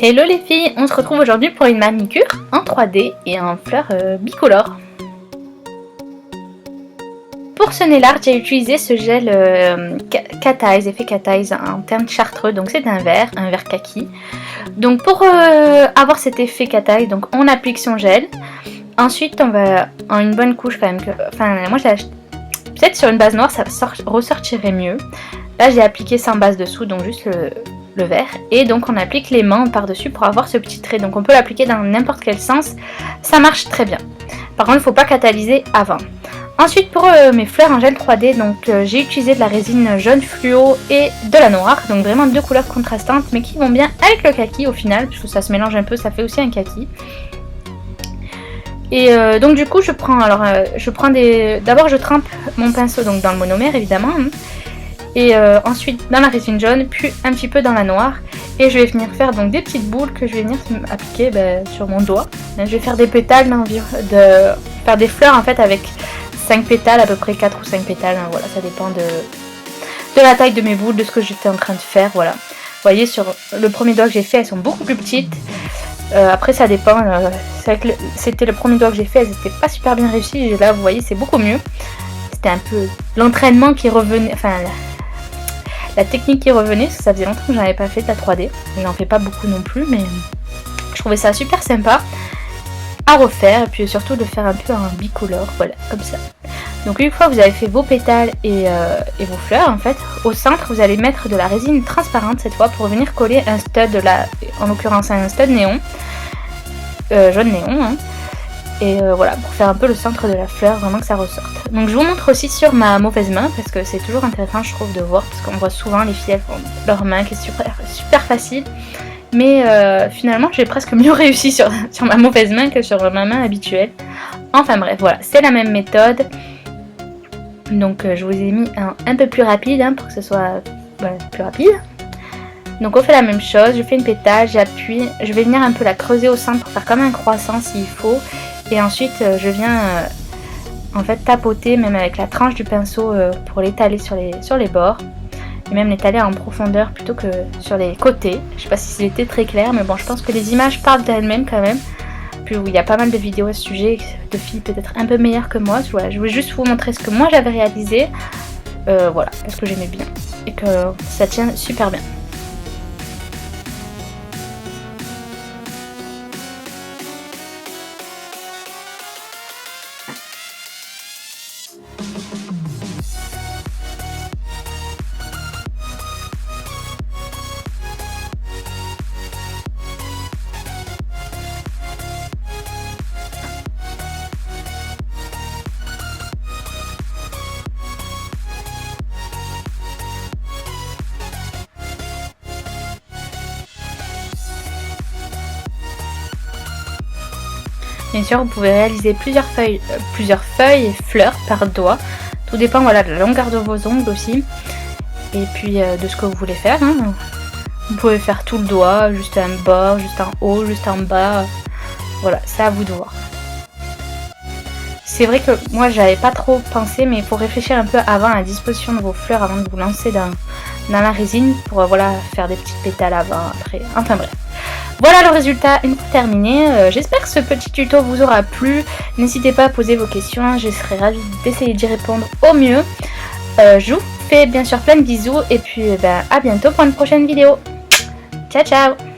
Hello les filles, on se retrouve aujourd'hui pour une manicure en 3D et en fleurs bicolores. Pour ce nail art, j'ai utilisé ce gel Cat Eyes, effet Cat Eyes en teinte chartreux, donc c'est un vert kaki. Donc pour avoir cet effet Cat Eyes, donc on applique son gel. Ensuite on va en une bonne couche quand même, moi j'ai acheté, peut-être sur une base noire ça ressortirait mieux. Là j'ai appliqué sans base dessous, donc juste le vert, et donc on applique l'aimant par dessus pour avoir ce petit trait, donc on peut l'appliquer dans n'importe quel sens, ça marche très bien. Par contre il ne faut pas catalyser avant. Ensuite pour mes fleurs en gel 3D, donc j'ai utilisé de la résine jaune fluo et de la noire, donc vraiment deux couleurs contrastantes mais qui vont bien avec le kaki au final, parce que ça se mélange un peu, ça fait aussi un kaki. Et donc du coup je prends d'abord je trempe mon pinceau donc dans le monomère évidemment, et ensuite dans la résine jaune, puis un petit peu dans la noire, et je vais venir faire donc des petites boules que je vais venir appliquer sur mon doigt. Je vais faire des pétales, faire des fleurs en fait avec 5 pétales, à peu près 4 ou 5 pétales, voilà, ça dépend de la taille de mes boules, de ce que j'étais en train de faire, voilà. Vous voyez sur le premier doigt que j'ai fait, elles sont beaucoup plus petites. Après ça dépend, c'était le premier doigt que j'ai fait, elles n'étaient pas super bien réussies, et là vous voyez c'est beaucoup mieux. C'était un peu l'entraînement qui revenait, enfin la technique qui revenait, parce que ça faisait longtemps que j'en avais pas fait de la 3D. J'en fais pas beaucoup non plus, mais je trouvais ça super sympa à refaire, et puis surtout de faire un peu en bicolore, voilà, comme ça. Donc une fois que vous avez fait vos pétales et vos fleurs, en fait, au centre vous allez mettre de la résine transparente cette fois pour venir coller un stud, en l'occurrence un stud néon, jaune néon, hein. Et voilà, pour faire un peu le centre de la fleur, vraiment que ça ressorte. Donc je vous montre aussi sur ma mauvaise main, parce que c'est toujours intéressant je trouve de voir, parce qu'on voit souvent les filles elles font leur main qui est super facile. Mais finalement j'ai presque mieux réussi sur ma mauvaise main que sur ma main habituelle. Enfin bref, voilà, c'est la même méthode. Donc je vous ai mis un peu plus rapide, pour que ce soit plus rapide. Donc on fait la même chose, je fais une pétale, j'appuie, je vais venir un peu la creuser au centre pour faire comme un croissant s'il faut. Et ensuite je viens en fait tapoter même avec la tranche du pinceau pour l'étaler sur les bords. Et même l'étaler en profondeur plutôt que sur les côtés. Je sais pas si c'était très clair, mais bon, je pense que les images parlent d'elles-mêmes quand même. Puis il y a pas mal de vidéos à ce sujet, de filles peut-être un peu meilleures que moi. Voilà, je voulais juste vous montrer ce que moi j'avais réalisé. Voilà, parce que j'aimais bien. Et que ça tient super bien. Bien sûr, vous pouvez réaliser plusieurs feuilles et fleurs par doigt. Tout dépend voilà, de la longueur de vos ongles aussi. Et puis de ce que vous voulez faire. Vous pouvez faire tout le doigt, juste un bord, juste en haut, juste en bas. Voilà, c'est à vous de voir. C'est vrai que moi j'avais pas trop pensé, mais il faut réfléchir un peu avant à la disposition de vos fleurs avant de vous lancer dans la résine pour voilà, faire des petites pétales avant, après. Enfin bref. Voilà le résultat une fois terminé. J'espère que ce petit tuto vous aura plu. N'hésitez pas à poser vos questions, je serai ravie d'essayer d'y répondre au mieux. Je vous fais bien sûr plein de bisous et puis à bientôt pour une prochaine vidéo. Ciao ciao.